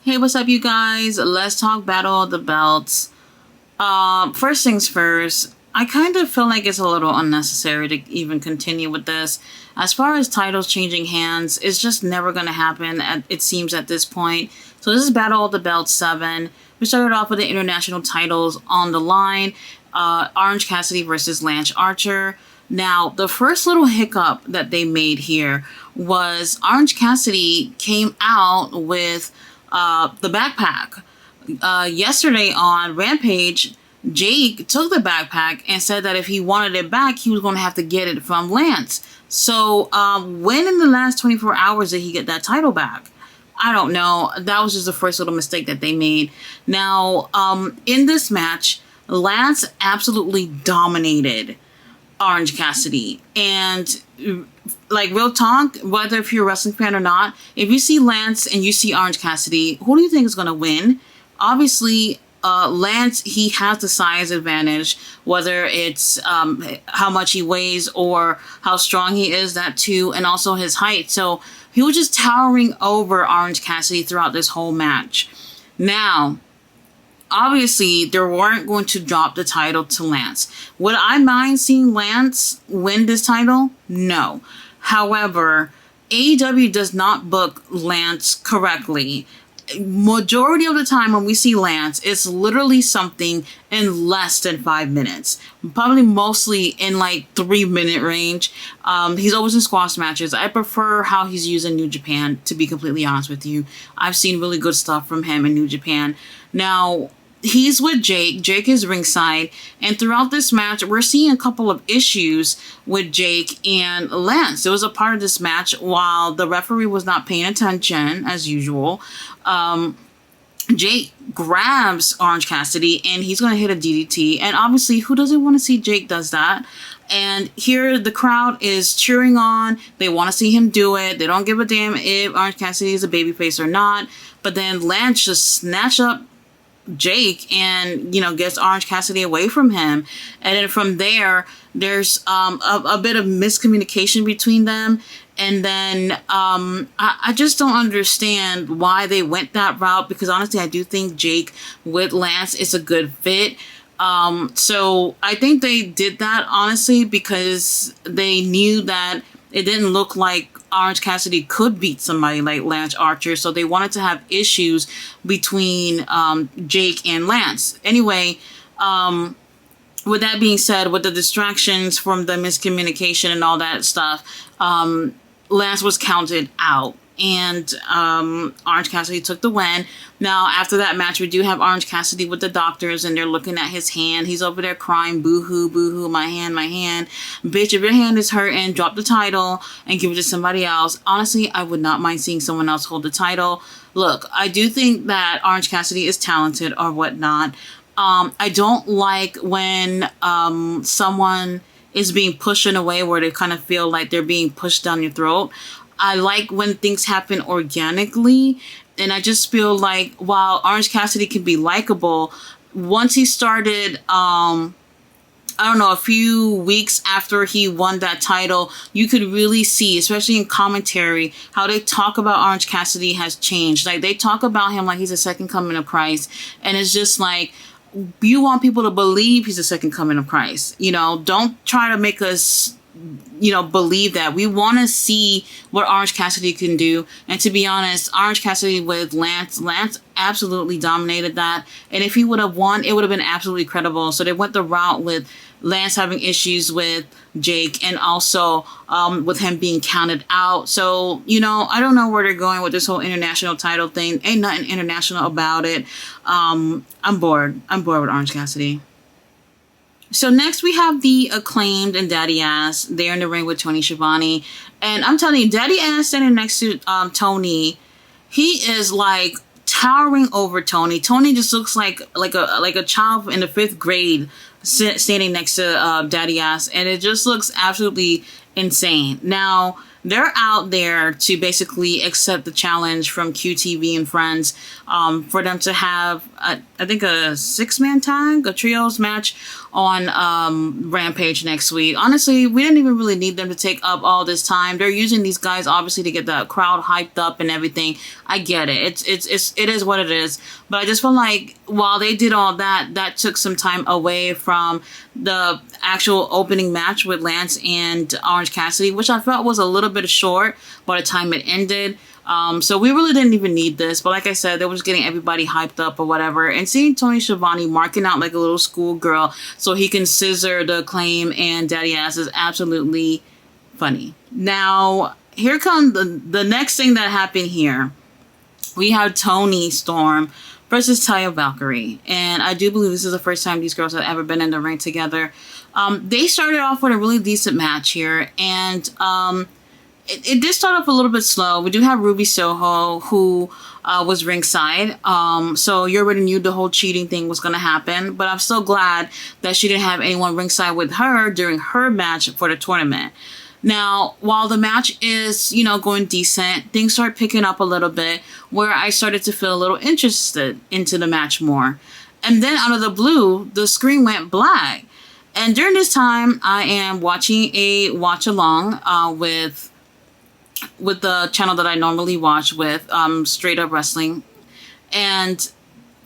Hey, what's up, you guys? Let's talk Battle of the Belts. First things first, I kind of feel like it's a little unnecessary to even continue with this. As far as titles changing hands, it's just never going to happen, it seems, at this point. So this is Battle of the Belts 7. We started off with the international titles on the line. Orange Cassidy versus Lance Archer. Now, the first little hiccup that they made here was Orange Cassidy came out with the backpack. Yesterday on Rampage, Jake took the backpack and said that if he wanted it back, he was going to have to get it from Lance. So when in the last 24 hours did he get that title back? I don't know. That was just the first little mistake that they made. Now, in this match, Lance absolutely dominated Orange Cassidy. And like, real talk, whether if you're a wrestling fan or not, if you see Lance and you see Orange Cassidy, who do you think is going to win? Obviously, Lance, he has the size advantage, whether it's how much he weighs or how strong he is, that too, and also his height. So he was just towering over Orange Cassidy throughout this whole match. Now, obviously, they weren't going to drop the title to Lance. Would I mind seeing Lance win this title? No. However, AEW does not book Lance correctly. Majority of the time when we see Lance, it's literally something in less than 5 minutes. Probably mostly in like 3-minute range. He's always in squash matches. I prefer how he's used in New Japan, to be completely honest with you. I've seen really good stuff from him in New Japan. Now, he's with Jake. Jake is ringside. And throughout this match, we're seeing a couple of issues with Jake and Lance. There was a part of this match while the referee was not paying attention, as usual. Jake grabs Orange Cassidy and he's going to hit a DDT. And obviously, who doesn't want to see Jake does that? And here the crowd is cheering on. They want to see him do it. They don't give a damn if Orange Cassidy is a babyface or not. But then Lance just snatched up Jake and, gets Orange Cassidy away from him. And then from there, there's a bit of miscommunication between them. And then I just don't understand why they went that route, because honestly, I do think Jake with Lance is a good fit. So I think they did that, honestly, because they knew that it didn't look like Orange Cassidy could beat somebody like Lance Archer. So they wanted to have issues between Jake and Lance. Anyway, with that being said, with the distractions from the miscommunication and all that stuff, Lance was counted out. And Orange Cassidy took the win. Now, after that match, we do have Orange Cassidy with the doctors, and they're looking at his hand. He's over there crying, boo-hoo, boo-hoo, my hand, my hand. Bitch, if your hand is hurting, drop the title and give it to somebody else. Honestly, I would not mind seeing someone else hold the title. Look, I do think that Orange Cassidy is talented or whatnot. I don't like when someone is being pushed in a way where they kind of feel like they're being pushed down your throat. I like when things happen organically, and I just feel like while Orange Cassidy can be likable, once he started, I don't know, a few weeks after he won that title, you could really see, especially in commentary, how they talk about Orange Cassidy has changed. Like, they talk about him like he's a second coming of Christ, and it's just like, you want people to believe he's a second coming of Christ. Don't try to make us believe that. We want to see what Orange Cassidy can do. And to be honest, Orange Cassidy with Lance absolutely dominated that. And if he would have won, it would have been absolutely credible. So they went the route with Lance having issues with Jake, and also with him being counted out. So, I don't know where they're going with this whole international title thing. Ain't nothing international about it. I'm bored. I'm bored with Orange Cassidy. So next we have the Acclaimed and Daddy Ass. They're in the ring with Tony Schiavone. And I'm telling you, Daddy Ass standing next to Tony, he is like towering over Tony. Tony just looks like a child in the 5th grade standing next to Daddy Ass. And it just looks absolutely insane. Now, they're out there to basically accept the challenge from QTV and friends, for them to have, I think, a 6-man tag, a trios match on Rampage next week. Honestly, we didn't even really need them to take up all this time. They're using these guys obviously to get the crowd hyped up and everything. I get it. It is what it is. But I just feel like while they did all that, that took some time away from the actual opening match with Lance and Orange Cassidy, which I felt was a little bit short by the time it ended. So we really didn't even need this. But like I said, they were just getting everybody hyped up or whatever. And seeing Tony Schiavone marking out like a little schoolgirl so he can scissor the Acclaim and Daddy Ass is absolutely funny. Now, here comes the next thing that happened here. We have Toni Storm versus Taya Valkyrie. And I do believe this is the first time these girls have ever been in the ring together. They started off with a really decent match here. And it did start off a little bit slow. We do have Ruby Soho, who was ringside. So you already knew the whole cheating thing was going to happen. But I'm so glad that she didn't have anyone ringside with her during her match for the tournament. Now, while the match is, going decent, things start picking up a little bit where I started to feel a little interested into the match more. And then out of the blue, the screen went black. And during this time, I am watching a watch along with the channel that I normally watch with, Straight Up Wrestling. And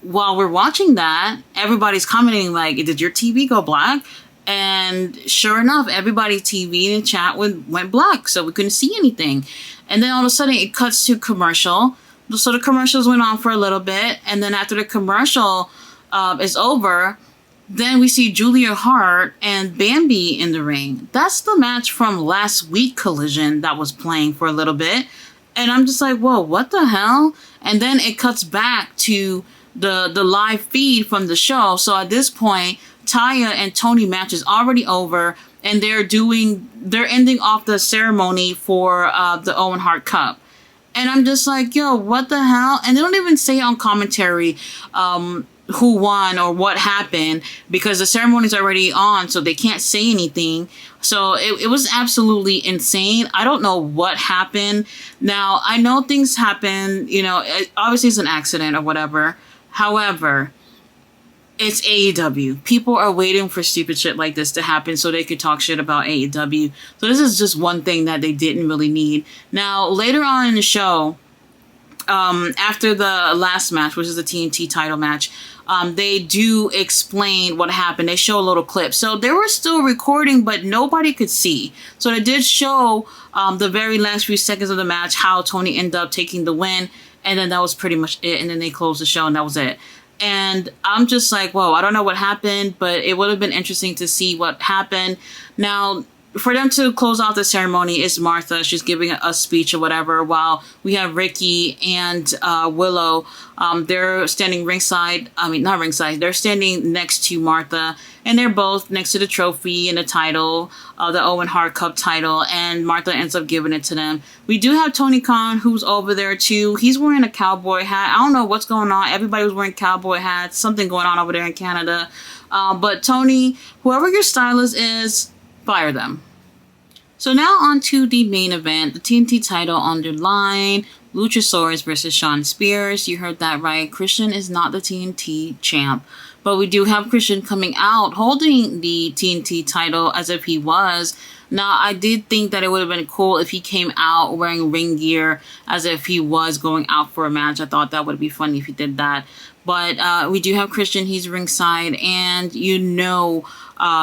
while we're watching that, everybody's commenting like, did your TV go black? And sure enough, everybody's TV and chat went black, so we couldn't see anything. And then all of a sudden, it cuts to commercial. So the commercials went on for a little bit, and then after the commercial is over, then we see Julia Hart and Bambi in the ring. That's the match from last week Collision that was playing for a little bit. And I'm just like, whoa, what the hell? And then it cuts back to the live feed from the show. So at this point, Taya and Toni match is already over, and they're ending off the ceremony for the Owen Hart Cup. And I'm just like, yo, what the hell? And they don't even say on commentary who won or what happened, because the ceremony's already on, so they can't say anything. So it was absolutely insane. I don't know what happened. Now, I know things happen, obviously it's an accident or whatever. However, it's AEW. People are waiting for stupid shit like this to happen so they could talk shit about AEW. So this is just one thing that they didn't really need. Now, later on in the show, after the last match, which is the TNT title match, they do explain what happened. They show a little clip. So they were still recording, but nobody could see. So they did show the very last few seconds of the match, how Toni ended up taking the win. And then that was pretty much it. And then they closed the show, and that was it. And I'm just like, whoa, I don't know what happened, but it would have been interesting to see what happened. Now, for them to close off the ceremony is Martha. She's giving a speech or whatever, while we have Ricky and Willow. They're standing ringside. I mean, not ringside. They're standing next to Martha, and they're both next to the trophy and the title, the Owen Hart Cup title, and Martha ends up giving it to them. We do have Tony Khan, who's over there too. He's wearing a cowboy hat. I don't know what's going on. Everybody was wearing cowboy hats. Something going on over there in Canada. But Tony, whoever your stylist is, fire them. So now on to the main event, the TNT title on the line, Luchasaurus versus Shawn Spears. You heard that right. Christian is not the TNT champ, but we do have Christian coming out holding the TNT title as if he was. Now, I did think that it would have been cool if he came out wearing ring gear as if he was going out for a match. I thought that would be funny if he did that. But we do have Christian. He's ringside, and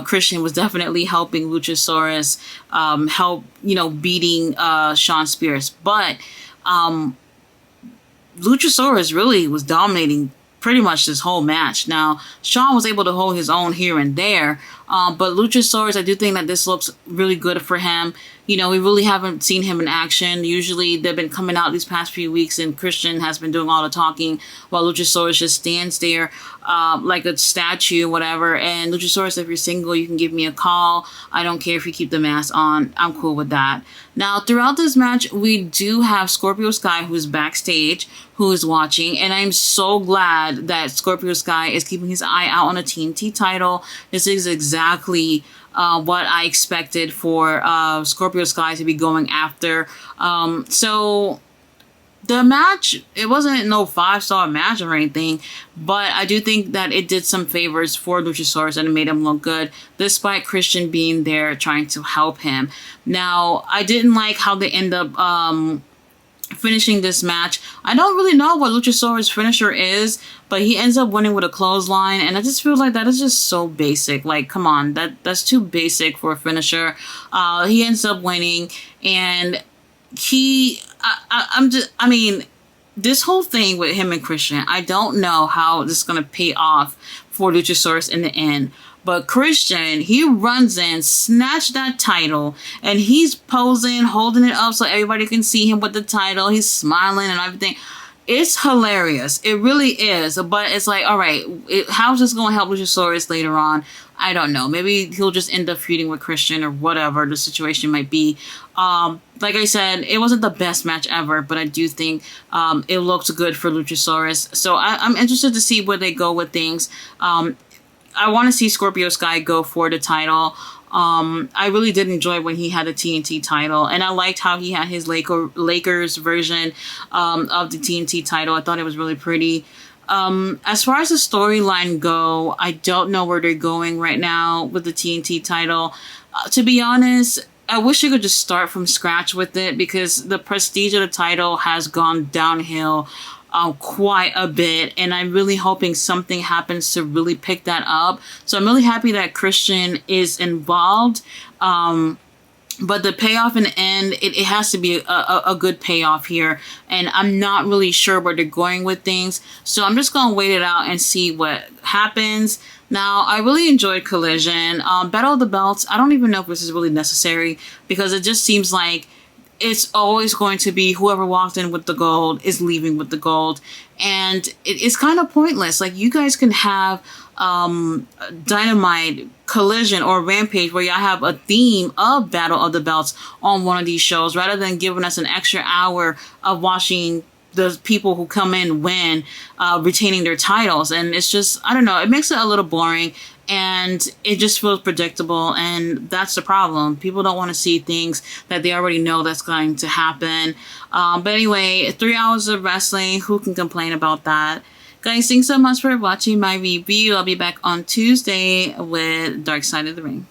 Christian was definitely helping Luchasaurus beating Shawn Spears. But Luchasaurus really was dominating pretty much this whole match. Now, Shawn was able to hold his own here and there, but Luchasaurus, I do think that this looks really good for him. We really haven't seen him in action. Usually, they've been coming out these past few weeks, and Christian has been doing all the talking, while Luchasaurus just stands there like a statue, whatever. And Luchasaurus, if you're single, you can give me a call. I don't care if you keep the mask on. I'm cool with that. Now, throughout this match, we do have Scorpio Sky, who's backstage, who is watching, and I'm so glad that Scorpio Sky is keeping his eye out on a TNT title. This is exactly exactly what I expected for Scorpio Sky to be going after. So the match, it wasn't no 5-star match or anything, but I do think that it did some favors for Luchasaurus and it made him look good, despite Christian being there trying to help him. Now, I didn't like how they end up finishing this match. I don't really know what Luchasaurus' finisher is, but he ends up winning with a clothesline, and I just feel like that is just so basic. Like, come on, that's too basic for a finisher. He ends up winning, and I mean, this whole thing with him and Christian, I don't know how this is going to pay off for Luchasaurus in the end. But Christian, he runs in, snatched that title, and he's posing, holding it up so everybody can see him with the title. He's smiling and everything. It's hilarious. It really is. But it's like, all right, how's this going to help Luchasaurus later on? I don't know. Maybe he'll just end up feuding with Christian or whatever the situation might be. Like I said, it wasn't the best match ever, but I do think it looked good for Luchasaurus. So I'm interested to see where they go with things. I want to see Scorpio Sky go for the title. I really did enjoy when he had the TNT title, and I liked how he had his Lakers version of the TNT title. I thought it was really pretty. As far as the storyline go, I don't know where they're going right now with the TNT title. To be honest, I wish you could just start from scratch with it, because the prestige of the title has gone downhill quite a bit, and I'm really hoping something happens to really pick that up. So I'm really happy that Christian is involved. But the payoff in the end, it has to be a good payoff here. And I'm not really sure where they're going with things. So I'm just going to wait it out and see what happens. Now, I really enjoyed Collision. Battle of the Belts, I don't even know if this is really necessary, because it just seems like it's always going to be whoever walked in with the gold is leaving with the gold. And it's kind of pointless. Like, you guys can have Dynamite, Collision, or Rampage, where y'all have a theme of Battle of the Belts on one of these shows, rather than giving us an extra hour of watching the people who come in win, retaining their titles. And it's just, I don't know, it makes it a little boring, and it just feels predictable, and that's the problem. People don't want to see things that they already know that's going to happen. But anyway, 3 hours of wrestling, who can complain about that? Guys, thanks so much for watching my review. I'll be back on Tuesday with Dark Side of the Ring.